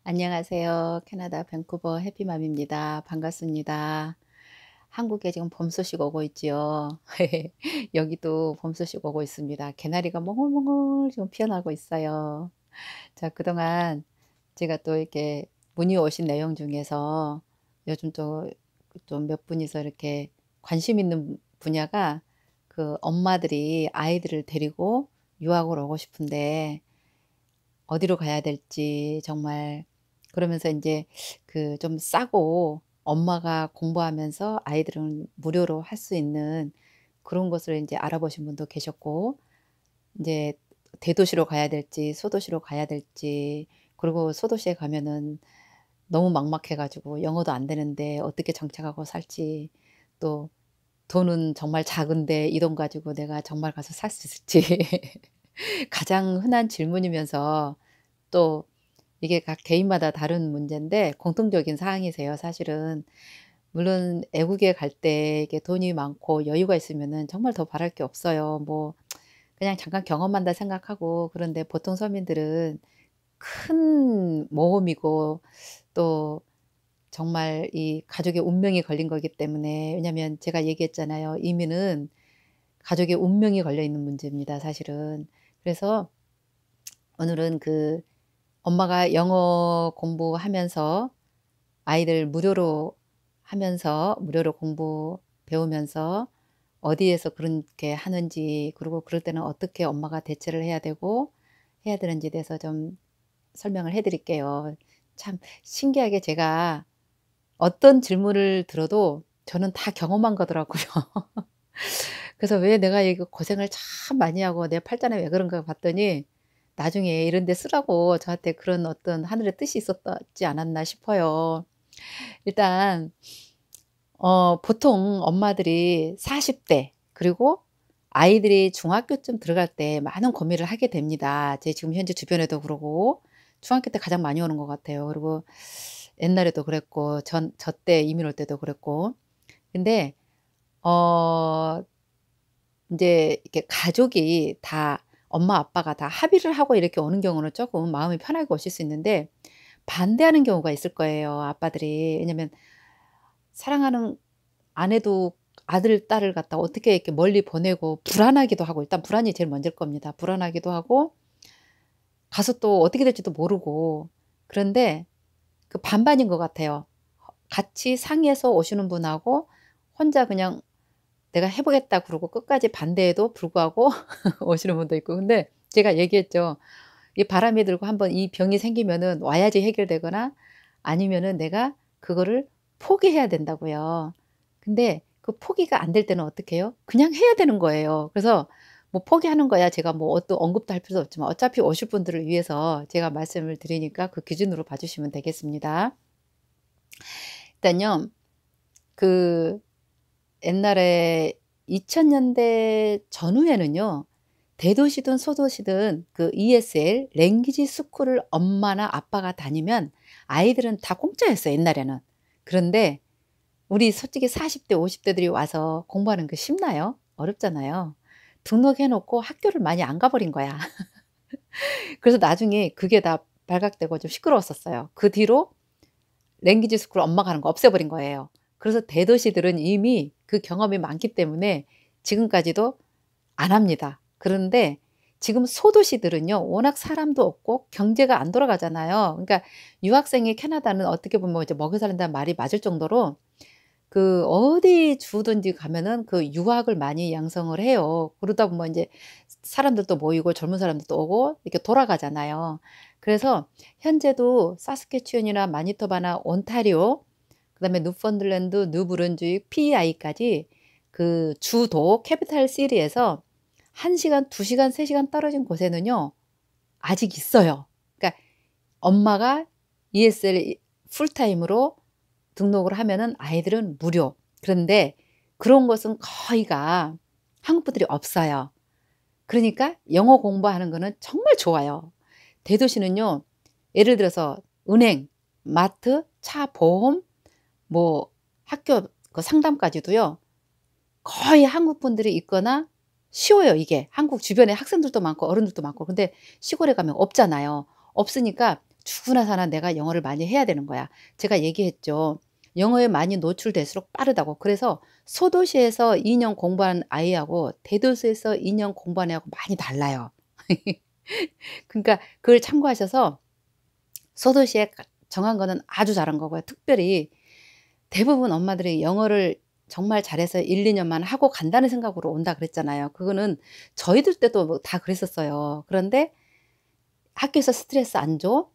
안녕하세요. 캐나다 밴쿠버 해피맘입니다. 반갑습니다. 한국에 지금 봄 소식 오고 있지요. 여기도 봄 소식 오고 있습니다. 개나리가 몽글몽글 지금 피어나고 있어요. 자, 그동안 제가 또 이렇게 문의 오신 내용 중에서 요즘 좀 몇 분이서 이렇게 관심 있는 분야가 그 엄마들이 아이들을 데리고 유학을 오고 싶은데 어디로 가야 될지 정말 그러면서 이제 그 좀 싸고 엄마가 공부하면서 아이들은 무료로 할 수 있는 그런 것을 이제 알아보신 분도 계셨고 이제 대도시로 가야 될지 소도시로 가야 될지 그리고 소도시에 가면은 너무 막막해 가지고 영어도 안 되는데 어떻게 정착하고 살지 또 돈은 정말 작은데 이 돈 가지고 내가 정말 가서 살 수 있을지 가장 흔한 질문이면서 또 이게 각 개인마다 다른 문제인데 공통적인 사항이세요 사실은. 물론 애국에 갈 때 이게 돈이 많고 여유가 있으면은 정말 더 바랄 게 없어요. 뭐 그냥 잠깐 경험한다 생각하고 그런데 보통 서민들은 큰 모험이고 또 정말 이 가족의 운명이 걸린 거기 때문에 왜냐하면 제가 얘기했잖아요. 이민은 가족의 운명이 걸려 있는 문제입니다 사실은. 그래서 오늘은 그 엄마가 영어 공부하면서 아이들 무료로 하면서 무료로 공부 배우면서 어디에서 그렇게 하는지 그리고 그럴 때는 어떻게 엄마가 대처를 해야 되고 해야 되는지에 대해서 좀 설명을 해 드릴게요. 참 신기하게 제가 어떤 질문을 들어도 저는 다 경험한 거더라고요. 그래서 '왜 내가 이거 고생을 참 많이 하고 내 팔자는 왜 그런가.' 봤더니 나중에 이런 데 쓰라고 저한테 그런 어떤 하늘의 뜻이 있었지 않았나 싶어요. 일단 보통 엄마들이 40대 그리고 아이들이 중학교쯤 들어갈 때 많은 고민을 하게 됩니다. 제 지금 현재 주변에도 그러고 중학교 때 가장 많이 오는 것 같아요. 그리고 옛날에도 그랬고 저 때 이민 올 때도 그랬고. 근데 어 인제 이렇게 가족이 다 엄마 아빠가 다 합의를 하고 이렇게 오는 경우는 쪼끔 마음이 편하게 오실 수 있는데 반대하는 경우가 있을 거예요, 아빠들이. 왜냐면 사랑하는 아내도 아들, 딸을 갖다가 어떻게 이렇게 멀리 보내고 불안하기도 하고 일단 불안이 제일 먼저일 겁니다. 불안하기도 하고 가서 또 어떻게 될지도 모르고 그런데 그 반반인 것 같아요. 같이 상의해서 오시는 분하고 혼자 그냥 '내가 해 보겠다.' 그러고 끝까지 반대에도 불구하고 오시는 분도 있고 근데 제가 얘기했죠. 이 바람이 들고 한번 이 병이 생기면은 와야지 해결되거나 아니면은 내가 그거를 포기해야 된다고요. 근데 그 포기가 안 될 때는 어떻게 해요? 그냥 해야 되는 거예요. 그래서 뭐 포기하는 거야 제가 뭐 어떤 언급도 할 필요도 없지만 어차피 오실 분들을 위해서 제가 말씀을 드리니까 그 기준으로 봐 주시면 되겠습니다. 일단요. 그 옛날에 2000 년대 전후에는요. 대도시든 소도시든 그 ESL 랭귀지 스쿨을 엄마나 아빠가 다니면 아이들은 다 공짜였어요 옛날에는. 그런데 우리 솔직히 40대 50 대들이 와서 공부하는 거 쉽나요? 어렵잖아요. 등록해 놓고 학교를 많이 안 가 버린 거야. 그래서 나중에 그게 다 발각되고 좀 시끄러웠었어요. 그 뒤로 랭귀지 스쿨 엄마가 하는 거 없애 버린 거예요. 그래서 대도시들은 이미 그 경험이 많기 때문에 지금까지도 안 합니다. 그런데 지금 소도시들은요. 워낙 사람도 없고 경제가 안 돌아가잖아요. 그러니까 유학생이 캐나다는 어떻게 보면 이제 먹여 살린다는 말이 맞을 정도로 그 어디 주든지 가면은 그 유학을 많이 양성을 해요. 그러다 보면 인제 사람들도 모이고 젊은 사람들도 오고 이렇게 돌아가잖아요. 그래서 현재도 사스캐추언이나 마니토바나 온타리오 그다음에 뉴펀들랜드, 뉴브룬즈윅, PEI까지 그 주도 캐피탈 시티에서 1 시간, 2 시간, 3 시간 떨어진 곳에는요 아직 있어요. 그러니까 엄마가 ESL 풀타임으로 등록을 하면은 아이들은 무료. 그런데 그런 곳은 거의가 한국 분들이 없어요. 그러니까 영어 공부하는 거는 정말 좋아요. 대도시는요. 예를 들어서 은행, 마트, 차 보험, 뭐 학교 그 상담까지도요. 거의 한국 분들이 있거나 쉬워요 이게. 한국 주변에 학생들도 많고 어른들도 많고. 근데 시골에 가면 없잖아요. 없으니까 죽으나 사나 내가 영어를 많이 해야 되는 거야. 제가 얘기했죠. 영어에 많이 노출될수록 빠르다고. 그래서 소도시에서 2년 공부한 아이하고 대도시에서 2년 공부한 애하고 많이 달라요. 그러니까 그걸 참고하셔서 소도시에 정한 거는 아주 잘한 거고요. 특별히 대부분 엄마들이 영어를 정말 잘해서 1-2 년만 하고 간다는 생각으로 온다 그랬잖아요. 그거는 저희들 때도 뭐 다 그랬었어요. 그런데 학교에서 스트레스 안 줘?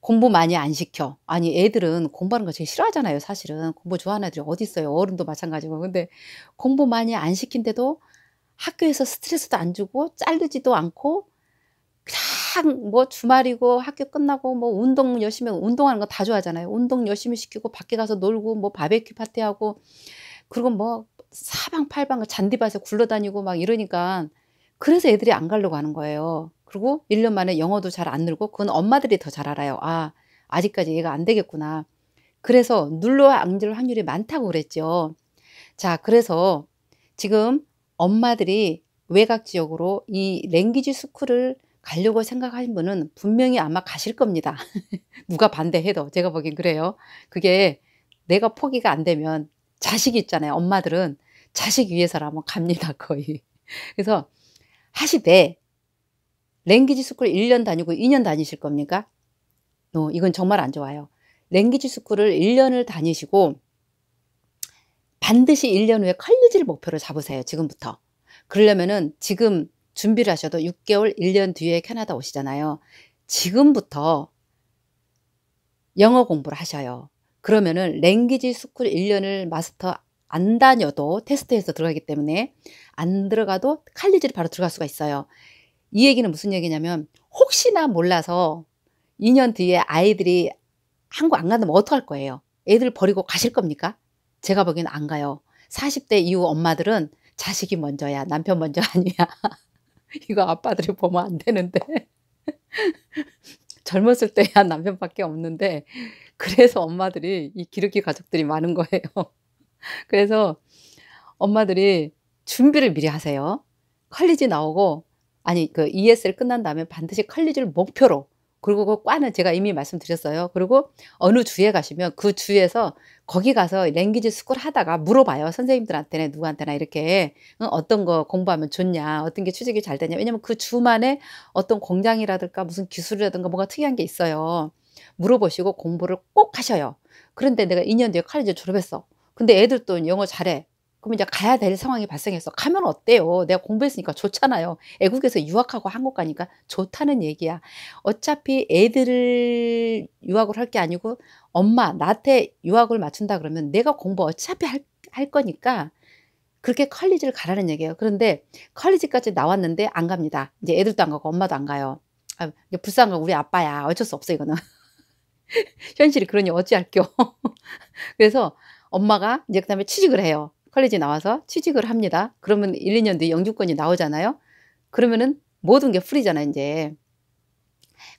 공부 많이 안 시켜. 아니 애들은 공부하는 거 제일 싫어하잖아요 사실은. 공부 좋아하는 애들이 어디 있어요. 어른도 마찬가지고. 근데 공부 많이 안 시킨데도 학교에서 스트레스도 안 주고 자르지도 않고 그냥 뭐 주말이고 학교 끝나고 뭐 운동 열심히 운동하는 거 다 좋아하잖아요. 운동 열심히 시키고 밖에 가서 놀고 뭐 바베큐 파티하고 그리고 뭐 사방팔방 잔디밭에 굴러다니고 막 이러니까 그래서 애들이 안 가려고 하는 거예요. 그리고 1년 만에 영어도 잘 안 늘고 그건 엄마들이 더 잘 알아요. '아 아직까지 얘가 안 되겠구나.' 그래서 눌러 앉을 확률이 많다고 그랬죠. 자 그래서 지금 엄마들이 외곽 지역으로 이 랭귀지 스쿨을 가려고 생각하신 분은 분명히 아마 가실 겁니다. 누가 반대해도 제가 보기엔 그래요. 그게 내가 포기가 안 되면 자식이 있잖아요. 엄마들은 자식 위해서라면 갑니다 거의. 그래서 하시되 랭귀지 스쿨 1년 다니고 2년 다니실 겁니까? 이건 정말 안 좋아요. 랭귀지 스쿨을 1 년을 다니시고 반드시 1년 후에 컬리지를 목표로 잡으세요 지금부터. 그러려면은 지금 준비를 하셔도 6 개월 1년 뒤에 캐나다 오시잖아요. 지금부터 영어 공부를 하셔요. 그러면은 랭귀지 스쿨 1 년을 마스터 안 다녀도 테스트해서 들어가기 때문에 안 들어가도 칼리지를 바로 들어갈 수가 있어요. 이 얘기는 무슨 얘기냐면 혹시나 몰라서 2년 뒤에 아이들이 한국 안 간다면 어떡할 거예요? 애들 버리고 가실 겁니까? 제가 보기에는 안 가요. 40대 이후 엄마들은 자식이 먼저야. 남편 먼저 아니야. 이거 아빠들이 보면 안 되는데. 젊었을 때야 남편밖에 없는데 그래서 엄마들이 이 기러기 가족들이 많은 거예요. 그래서 엄마들이 준비를 미리 하세요. 컬리지 나오고 아니 그 ESL 끝난 다음에 반드시 컬리지를 목표로 그리고 그 과는 제가 이미 말씀드렸어요. 그리고 어느 주에 가시면 그 주에서 거기 가서 랭귀지 스쿨 하다가 물어봐요. 선생님들한테나 누구한테나 이렇게 어떤 거 공부하면 좋냐, 어떤 게 취직이 잘 되냐. 왜냐면 그 주만에 어떤 공장이라든가 무슨 기술이라든가 뭔가 특이한 게 있어요. 물어보시고 공부를 꼭 하셔요. 그런데 내가 2년 뒤에 칼리지 졸업했어. 근데 애들 또 영어 잘해. 그럼 이제 가야 될 상황이 발생했어. 가면 어때요? 내가 공부했으니까 좋잖아요. 애국에서 유학하고 한국 가니까 좋다는 얘기야. 어차피 애들을 유학을 할 게 아니고 엄마 나한테 유학을 맞춘다 그러면 내가 공부 어차피 할 거니까 그렇게 컬리지를 가라는 얘기예요. 그런데 컬리지까지 나왔는데 안 갑니다. 이제 애들도 안 가고 엄마도 안 가요. 아 이제 불쌍한 건 우리 아빠야. 어쩔 수 없어 이거는. 현실이 그러니 어찌할겨. 그래서 엄마가 이제 그다음에 취직을 해요. 컬리지 나와서 취직을 합니다. 그러면 1-2년 뒤에 영주권이 나오잖아요. 그러면은 모든 게 풀이잖아요 인제.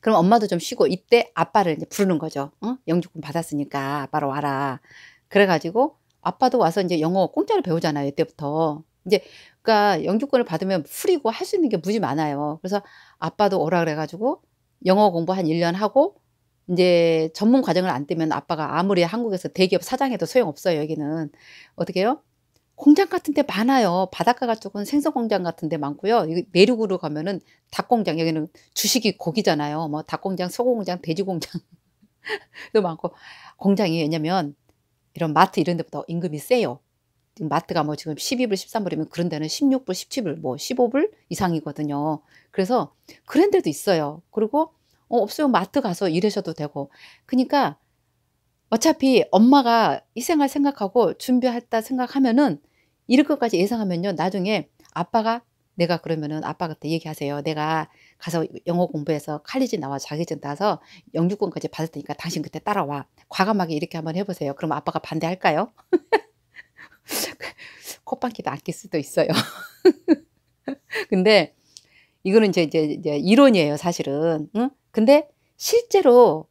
그럼 엄마도 좀 쉬고 이때 아빠를 인제 부르는 거죠. 영주권 받았으니까 아빠로 와라. 그래 가지고 아빠도 와서 인제 영어 공짜로 배우잖아요 이때부터. 인제 그러니까 영주권을 받으면 풀이고 할 수 있는 게 무지 많아요. 그래서 아빠도 오라 그래 가지고 영어 공부 한 1년 하고 인제 전문 과정을 안 떼면 아빠가 아무리 한국에서 대기업 사장해도 소용없어요 여기는. 어떻게 해요? 공장 같은 데 많아요. 바닷가 쪽은 생선 공장 같은 데 많고요. 여기 내륙으로 가면은 닭 공장 여기는 주식이 고기잖아요. 뭐 닭 공장, 소고 공장, 돼지 공장 도 많고 공장이 왜냐면 이런 마트 이런 데보다 임금이 세요. 지금 마트가 뭐 지금 12불 13불이면 그런 데는 16불 17불 뭐 15불 이상이거든요. 그래서 그런 데도 있어요. 그리고 없으면 마트 가서 일하셔도 되고. 그니까 어차피 엄마가 이 생활 생각하고 준비했다 생각하면은 이럴 것까지 예상하면요. 나중에 아빠가 내가 그러면은 아빠한테 얘기하세요. "내가 가서 영어 공부해서 칼리지 나와 자격증 따서 영주권까지 받을 테니까 당신 그때 따라와." 과감하게 이렇게 한번 해 보세요. 그럼 아빠가 반대할까요? 콧방귀도 안 낄 수도 있어요. 근데 이거는 이제 이론이에요 사실은. 응? 근데 실제로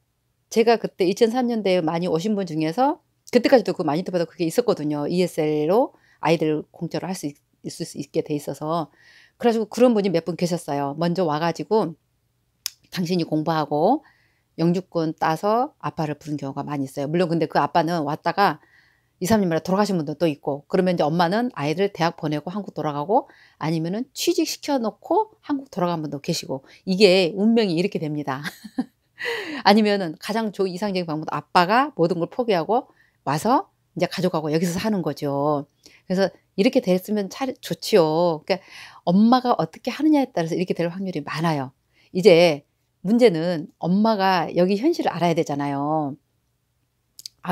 제가 그때 2003 년대에 많이 오신 분 중에서 그때까지도 그 마니토바도 그게 있었거든요. ESL로 아이들 공짜로 할 수 있을 수 있게 돼 있어서. 그래 가지고 그런 분이 몇 분 계셨어요. 먼저 와 가지고 "당신이 공부하고 영주권 따서 아빠를 부른 경우가 많이 있어요. 물론 근데 그 아빠는 왔다가 2-3년 만에 돌아가신 분도 또 있고, 그러면 이제 엄마는 아이들 대학 보내고 한국 돌아가고, 아니면은 취직시켜 놓고 한국 돌아간 분도 계시고, 이게 운명이 이렇게 됩니다. 아니면은 가장 이상적인 방법은 아빠가 모든 걸 포기하고 와서 이제 가족하고 여기서 사는 거죠. 그래서 이렇게 됐으면 좋지요. 그러니까 엄마가 어떻게 하느냐에 따라서 이렇게 될 확률이 많아요. 이제 문제는 엄마가 여기 현실을 알아야 되잖아요.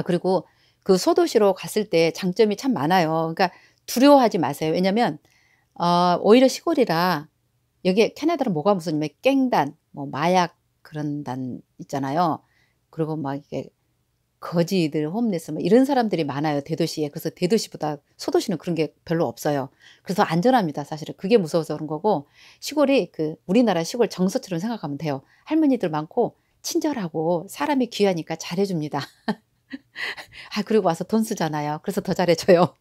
그리고 그 소도시로 갔을 때 장점이 참 많아요. 그러니까 두려워하지 마세요. 왜냐면 오히려 시골이라, 여기에 캐나다는 뭐가 무섭냐면 갱단, 뭐 마약 그런 단 있잖아요. 그리고 막 이게 거지들, 홈레스 뭐 이런 사람들이 많아요, 대도시에. 그래서 대도시보다 소도시는 그런 게 별로 없어요. 그래서 안전합니다, 사실은. 그게 무서워서 그런 거고, 시골이 그 우리나라 시골 정서처럼 생각하면 돼요. 할머니들 많고 친절하고 사람이 귀하니까 잘해 줍니다. 그리고 와서 돈 쓰잖아요. 그래서 더 잘해 줘요.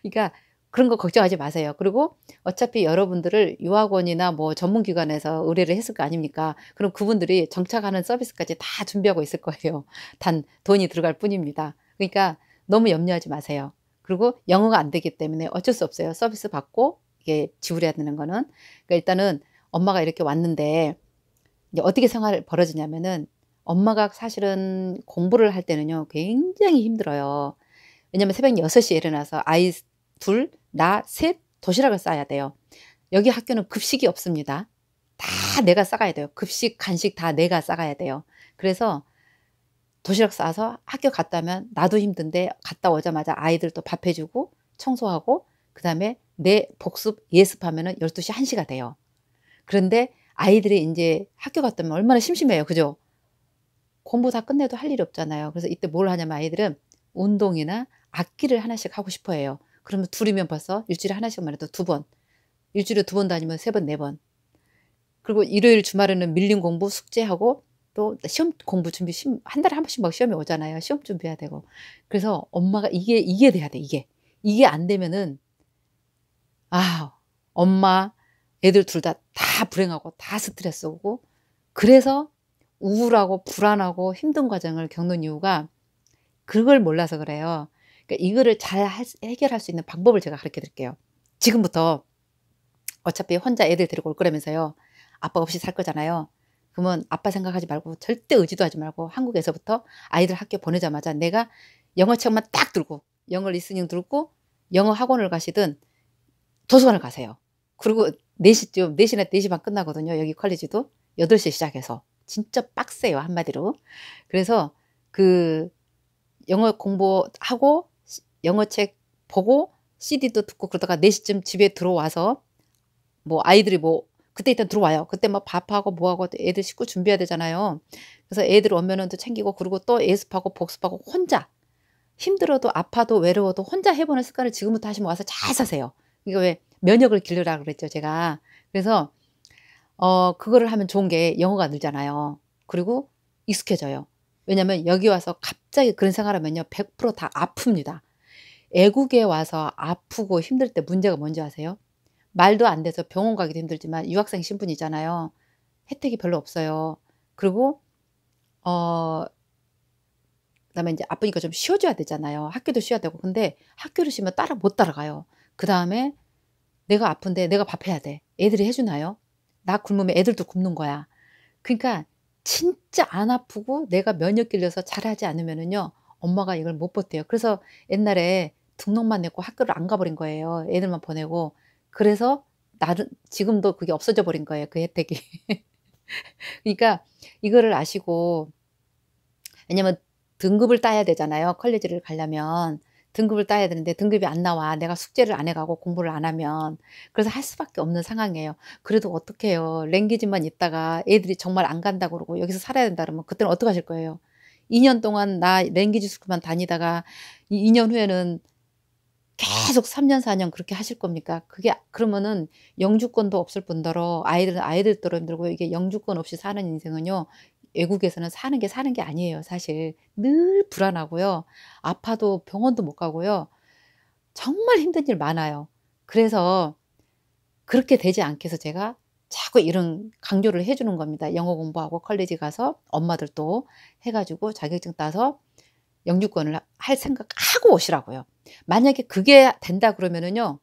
그러니까 그런 거 걱정하지 마세요. 그리고 어차피 여러분들을 유학원이나 뭐 전문기관에서 의뢰를 했을 거 아닙니까? 그럼 그분들이 정착하는 서비스까지 다 준비하고 있을 거예요. 단 돈이 들어갈 뿐입니다. 그러니까 너무 염려하지 마세요. 그리고 영어가 안 되기 때문에 어쩔 수 없어요. 서비스 받고 이게 지불해야 되는 거는. 그러니까 일단은 엄마가 이렇게 왔는데 이제 어떻게 생활이 벌어지냐면은, 엄마가 사실은 공부를 할 때는요 굉장히 힘들어요. 왜냐면 새벽 6시에 일어나서 아이 둘, 나 셋 도시락을 싸야 돼요. 여기 학교는 급식이 없습니다. 다 내가 싸가야 돼요. 급식, 간식 다 내가 싸가야 돼요. 그래서 도시락 싸서 학교 갔다 오면 나도 힘든데, 갔다 오자마자 아이들 또 밥 해 주고 청소하고 그다음에 내 복습, 예습하면은 12시, 1시가 돼요. 그런데 아이들이 인제 학교 갔다 오면 얼마나 심심해요. 그죠? 공부 다 끝내도 할 일이 없잖아요. 그래서 이때 뭘 하냐면 아이들은 운동이나 악기를 하나씩 하고 싶어 해요. 그러면 둘이면 벌써 일주일에 하나씩만 해도 2번, 일주일에 2번 다니면 3번, 4번. 그리고 일요일 주말에는 밀린 공부 숙제하고 또 시험 공부 준비, 한 달에 한 번씩 막 시험이 오잖아요. 시험 준비해야 되고. 그래서 엄마가 이게 돼야 돼, 이게. 이게 안 되면은 엄마, 애들 둘 다 불행하고 다 스트레스 오고, 그래서 우울하고 불안하고 힘든 과정을 겪는 이유가 그걸 몰라서 그래요. 그러니까 이거를 잘 해결할 수 있는 방법을 제가 가르쳐 드릴게요. 지금부터 어차피 혼자 애들 데리고 올 거라면서요. 아빠 없이 살 거잖아요. 그러면 아빠 생각하지 말고 절대 의지도 하지 말고 한국에서부터 아이들 학교 보내자마자 내가 영어책만 딱 들고, 영어 리스닝 들고 영어 학원을 가시든 도서관을 가세요. 그리고 4시쯤, 4시나 4시 반 끝나거든요. 여기 컬리지도 8시에 시작해서. 진짜 빡세요, 한마디로. 그래서 그 영어 공부하고 영어책 보고 CD도 듣고 그러다가 4시쯤 집에 들어와서, 뭐 아이들이 뭐 그때 일단 들어와요. 그때 막 밥하고 뭐하고 애들 식구 준비해야 되잖아요. 그래서 애들 오면은 또 챙기고, 그리고 또 예습하고 복습하고 혼자 힘들어도 아파도 외로워도 혼자 해 보는 습관을 지금부터 하시면 와서 잘 사세요. 이거 왜 면역을 기르라 그랬죠, 제가. 그래서 그거를 하면 좋은 게 영어가 늘잖아요. 그리고 익숙해져요. 왜냐면 여기 와서 갑자기 그런 생활하면요 100%다 아픕니다. 애국에 와서 아프고 힘들 때 문제가 뭔지 아세요? 말도 안 돼서 병원 가기도 힘들지만 유학생 신분이잖아요. 혜택이 별로 없어요. 그리고 어 그다음에 인제 아프니까 좀 쉬어 줘야 되잖아요. 학교도 쉬어야 되고. 근데 학교를 쉬면 못 따라가요. 그다음에 내가 아픈데 내가 밥 해야 돼. 애들이 해 주나요? 나 굶으면 애들도 굶는 거야. 그러니까 진짜 안 아프고 내가 면역 길러서 잘하지 않으면은요 엄마가 이걸 못 버텨요. 그래서 옛날에 등록만 냈고 학교를 안 가 버린 거예요, 애들만 보내고. 그래서 나름 지금도 그게 없어져 버린 거예요, 그 혜택이. 그러니까 이거를 아시고, 왜냐면 등급을 따야 되잖아요, 컬리지를 가려면. 등급을 따야 되는데 등급이 안 나와, 내가 숙제를 안 해 가고 공부를 안 하면. 그래서 할 수밖에 없는 상황이에요. 그래도 어떡해요. 랭귀지만 있다가 애들이 정말 안 간다고 그러고 여기서 살아야 된다 그러면 그때는 어떡하실 거예요. 2년 동안 나 랭귀지 스쿨만 다니다가 이 2년 후에는 계속 3년 4년 그렇게 하실 겁니까? 그게 그러면은 영주권도 없을 뿐더러 아이들도 힘들고, 이게 영주권 없이 사는 인생은요 외국에서는 사는 게 아니에요, 사실. 늘 불안하고요. 아파도 병원도 못 가고요. 정말 힘든 일 많아요. 그래서 그렇게 되지 않게 해서 제가 자꾸 이런 강조를 해 주는 겁니다. 영어 공부하고 컬리지 가서 엄마들도 해 가지고 자격증 따서 영주권을 할 생각하고 오시라고요. 만약에 그게 된다 그러면은요,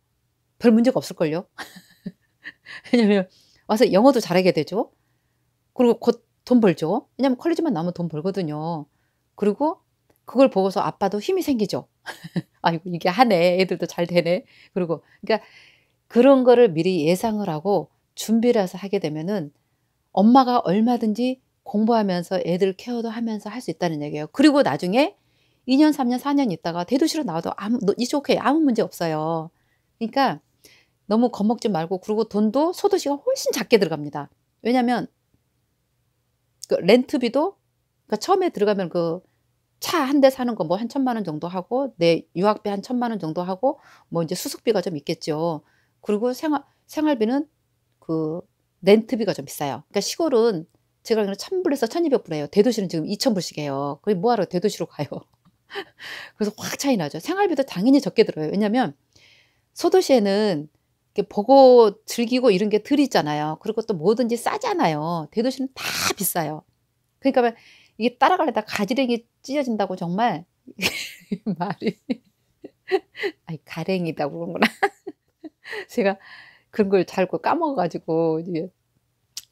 별 문제가 없을걸요. 왜냐면 와서 영어도 잘하게 되죠. 그리고 곧 돈 벌죠. 왜냐면 컬리지만 나오면 돈 벌거든요. 그리고 그걸 보고서 아빠도 힘이 생기죠. '아이고 이게 하네. 애들도 잘 되네.' 그리고 그러니까 그런 거를 미리 예상을 하고 준비를 해서 하게 되면은 엄마가 얼마든지 공부하면서 애들 케어도 하면서 할 수 있다는 얘기예요. 그리고 나중에 2 년, 3 년, 4년 있다가 대도시로 나와도 아무 너 It's okay. 아무 문제 없어요. 그러니까 너무 겁먹지 말고, 그리고 돈도 소도시가 훨씬 작게 들어갑니다. 왜냐면 그 렌트비도, 그러니까 처음에 들어가면 그 차 한 대 사는 거 뭐 한 1,000만 원 정도 하고, 내 유학비 한 1,000만 원 정도 하고, 뭐 인제 수습비가 좀 있겠죠. 그리고 생활비는 그 렌트비가 좀 비싸요. 그러니까 시골은 제가 알기로는 1,000 불에서 1,200 불이에요. 대도시는 지금 2,000 불씩 해요. 그게 뭐하러 대도시로 가요. 그래서 확 차이 나죠. 생활비도 당연히 적게 들어요. 왜냐면 소도시에는 이렇게 보고 즐기고 이런 게 덜 있잖아요. 그리고 또 뭐든지 싸잖아요. 대도시는 다 비싸요. 그러니까 막 이게 따라가려다 가지런히 찢어진다고 정말 말이 아이 가랭이라고 그러는구나. 제가 그런 걸 자꾸 까먹어 가지고 이게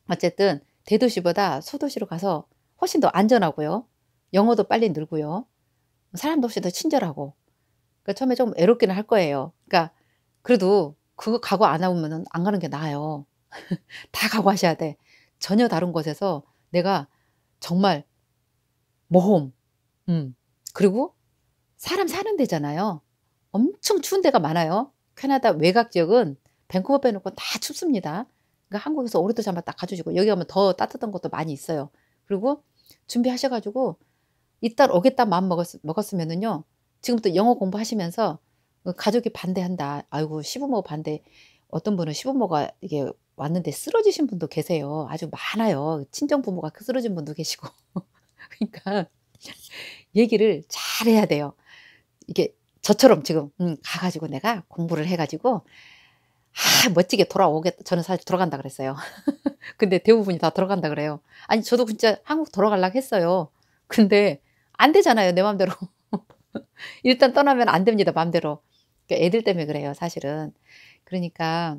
어쨌든 대도시보다 소도시로 가서 훨씬 더 안전하고요. 영어도 빨리 늘고요. 사람도 훨씬 더 친절하고. 그러니까 처음에 좀 애롭기는 할 거예요. 그러니까 그래도 그거 각오 안 하면은 안 가는 게 나아요. 다 각오하셔야 돼. 전혀 다른 곳에서 내가 정말 모험, 그리고 사람 사는 데잖아요. 엄청 추운 데가 많아요. 캐나다 외곽 지역은 밴쿠버 빼놓고 다 춥습니다. 그러니까 한국에서 오리도 잠바 딱 가져 주고, 여기 가면 더 따뜻한 곳도 많이 있어요. 그리고 준비하셔 가지고 이달 오겠다 마음 먹었으면은요, 지금부터 영어 공부하시면서 가족이 반대한다. 아이고 시부모 반대. 어떤 분은 시부모가 이게 왔는데 쓰러지신 분도 계세요. 아주 많아요. 친정 부모가 쓰러진 분도 계시고. 그러니까 얘기를 잘해야 돼요. 이게 저처럼 지금 가 가지고 내가 공부를 해 가지고 멋지게 돌아오겠다. 저는 사실 돌아간다 그랬어요. 근데 대부분이 다 돌아간다 그래요. 아니 저도 진짜 한국 돌아가려고 했어요. 근데 안 되잖아요, 내 맘대로. 일단 떠나면 안 됩니다, 맘대로. 그러니까 애들 때문에 그래요, 사실은. 그러니까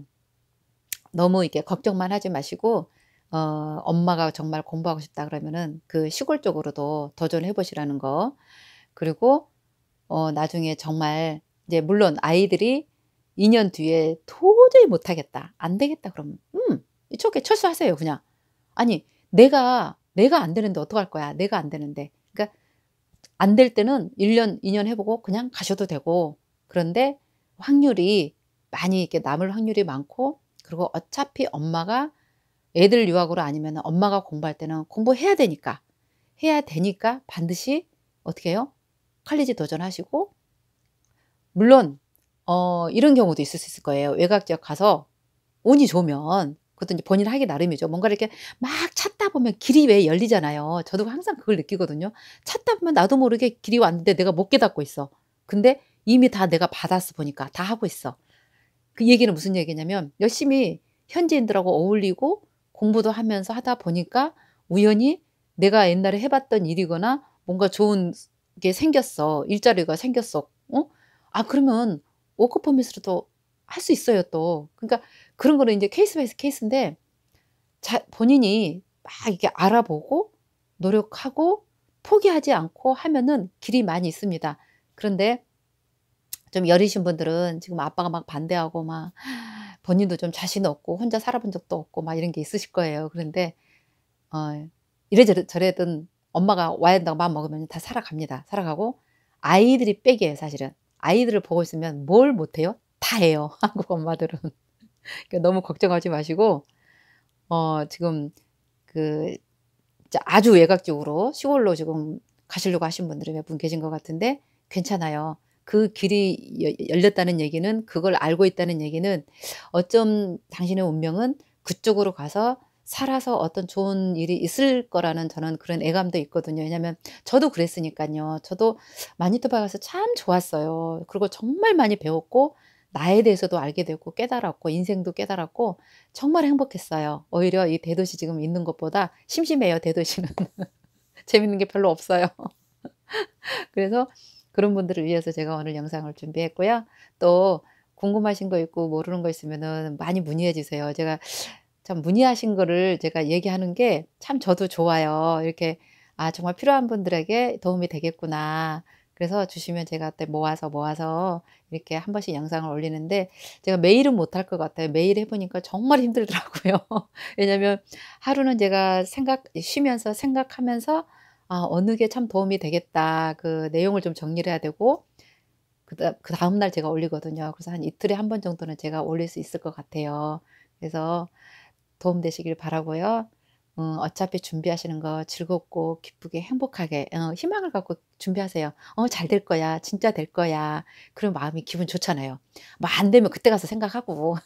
너무 이렇게 걱정만 하지 마시고, 엄마가 정말 공부하고 싶다 그러면은 그 시골 쪽으로도 도전해 보시라는 거. 그리고 나중에 정말 이제 물론 아이들이 2년 뒤에 '도저히 못하겠다. 안 되겠다.' 그러면 It's okay. 철수하세요 그냥. 아니 내가 안 되는데 어떡할 거야. 내가 안 되는데. 그러니까 안 될 때는 1 년, 2년 해 보고 그냥 가셔도 되고. 그런데 확률이 많이 이렇게 남을 확률이 많고, 그리고 어차피 엄마가 애들 유학으로 아니면은 엄마가 공부할 때는 공부해야 되니까, 반드시 어떻게 해요? 칼리지 도전하시고, 물론 이런 경우도 있을 수 있을 거예요. 외곽 지역 가서 운이 좋으면 그것도 인제 본인 하기 나름이죠. 뭔가를 이렇게 막 찾다 보면 길이 왜 열리잖아요. 저도 항상 그걸 느끼거든요. 찾다 보면 나도 모르게 길이 왔는데 내가 못 깨닫고 있어. 근데 이미 다 내가 받았어 보니까. 다 하고 있어. 그 얘기는 무슨 얘기냐면 열심히 현지인들하고 어울리고 공부도 하면서 하다 보니까 우연히 내가 옛날에 해 봤던 일이거나 뭔가 좋은 게 생겼어. 일자리가 생겼어. 그러면 워크 퍼밋으로도 할 수 있어요 또. 그러니까 그런 거는 인제 케이스 바이 케이스인데, 본인이 막 이렇게 알아보고 노력하고 포기하지 않고 하면은 길이 많이 있습니다. 그런데 좀 여리신 분들은 지금 아빠가 막 반대하고 막 본인도 좀 자신 없고 혼자 살아본 적도 없고 막 이런 게 있으실 거예요. 그런데 이래저래 저래든 엄마가 와야 된다고 마음먹으면 다 살아갑니다. 살아가고 아이들이 백이에요 사실은. 아이들을 보고 있으면 뭘 못해요? 다 해요 한국 엄마들은. 그러니까 너무 걱정하지 마시고, 지금 그 진짜 아주 외곽적으로 시골로 지금 가시려고 하신 분들이 몇 분 계신 것 같은데 괜찮아요. 그 길이 열렸다는 얘기는, 그걸 알고 있다는 얘기는 어쩜 당신의 운명은 그쪽으로 가서 살아서 어떤 좋은 일이 있을 거라는 저는 그런 예감도 있거든요. 왜냐하면 저도 그랬으니깐요. 저도 마니토바 가서 참 좋았어요. 그리고 정말 많이 배웠고 나에 대해서도 알게 되고 깨달았고 인생도 깨달았고 정말 행복했어요. 오히려 이 대도시 지금 있는 것보다 심심해요, 대도시는. 재밌는 게 별로 없어요. 그래서 그런 분들을 위해서 제가 오늘 영상을 준비했고요. 또 궁금하신 거 있고 모르는 거 있으면은 많이 문의해 주세요. 제가 참 문의하신 거를 제가 얘기하는 게 참 저도 좋아요. 이렇게 '아 정말 필요한 분들에게 도움이 되겠구나.' 그래서 주시면 제가 또 모아서 이렇게 한 번씩 영상을 올리는데 제가 매일은 못할 것 같아요. 매일 해 보니까 정말 힘들더라고요. 왜냐면 하루는 제가 쉬면서 생각하면서 '아 어느 게 참 도움이 되겠다.' 그 내용을 좀 정리를 해야 되고 그다음 날 제가 올리거든요. 그래서 한 이틀에 한 번 정도는 제가 올릴 수 있을 것 같아요. 그래서 도움 되시길 바라고요. 어차피 준비하시는 거 즐겁고 기쁘게 행복하게 희망을 갖고 준비하세요. '잘 될 거야. 진짜 될 거야.' 그런 마음이 기분 좋잖아요. 뭐 안 되면 그때 가서 생각하고.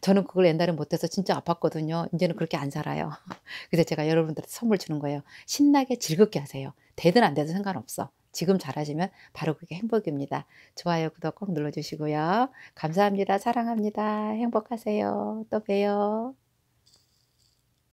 저는 그걸 옛날에 못해서 진짜 아팠거든요. 인제는 그렇게 안 살아요. 그래서 제가 여러분들한테 선물 주는 거예요. 신나게 즐겁게 하세요. 되든 안 되든 상관없어. 지금 잘하시면 바로 그게 행복입니다. 좋아요, 구독 꼭 눌러 주시고요. 감사합니다. 사랑합니다. 행복하세요. 또 봬요.